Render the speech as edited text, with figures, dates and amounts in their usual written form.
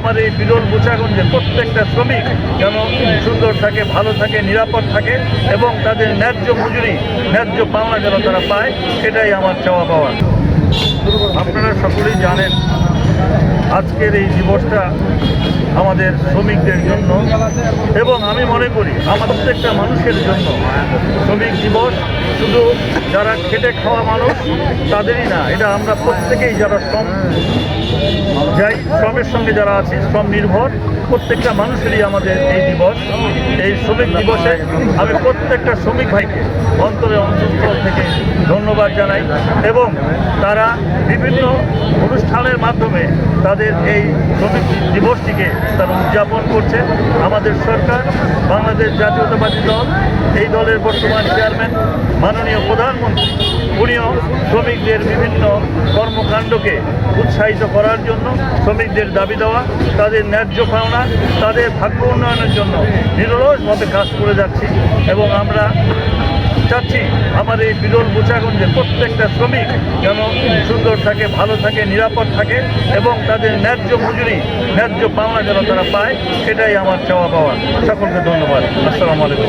আমার এই বিরল বোচাগঞ্জে প্রত্যেকটা শ্রমিক যেন সুন্দর থাকে, ভালো থাকে, নিরাপদ থাকে এবং তাদের ন্যায্য মজুরি, ন্যায্য পাওনা যেন তারা পায়, এটাই আমার চাওয়া পাওয়া। আপনারা সকলেই জানেন আজকের এই দিবসটা আমাদের শ্রমিকদের জন্য এবং আমি মনে করি আমাদের প্রত্যেকটা মানুষের জন্য। শ্রমিক দিবস শুধু যারা খেটে খাওয়া মানুষ তাদেরই না, এটা আমরা প্রত্যেকেই যারা শ্রমের সঙ্গে যারা আছি, শ্রম নির্ভর প্রত্যেকটা মানুষেরই আমাদের এই দিবস। এই শ্রমিক দিবসে আমি প্রত্যেকটা শ্রমিক ভাইকে অন্তঃস্থল থেকে ধন্যবাদ জানাই এবং তারা বিভিন্ন অনুষ্ঠানের মাধ্যমে তাদের এই শ্রমিক দিবসটিকে তারা উদযাপন করছে। আমাদের সরকার, বাংলাদেশ জাতীয়তাবাদী দল, এই দলের বর্তমান চেয়ারম্যান মাননীয় প্রধানমন্ত্রী, উনিও শ্রমিকদের বিভিন্ন কর্মকাণ্ডকে উৎসাহিত করার জন্য, শ্রমিকদের দাবি দেওয়া, তাদের ন্যায্য পাওনা, তাদের ভাগ্য উন্নয়নের জন্য নিরলসভাবে কাজ করে যাচ্ছি এবং আমরা চাচ্ছি আমার এই বিরল বোচাগঞ্জে প্রত্যেকটা শ্রমিক যেন সুন্দর থাকে, ভালো থাকে, নিরাপদ থাকে এবং তাদের ন্যায্য মজুরি, ন্যায্য পাওনা যেন তারা পায়, এটাই আমার চাওয়া পাওয়া। সকলকে ধন্যবাদ। আসসালামু আলাইকুম।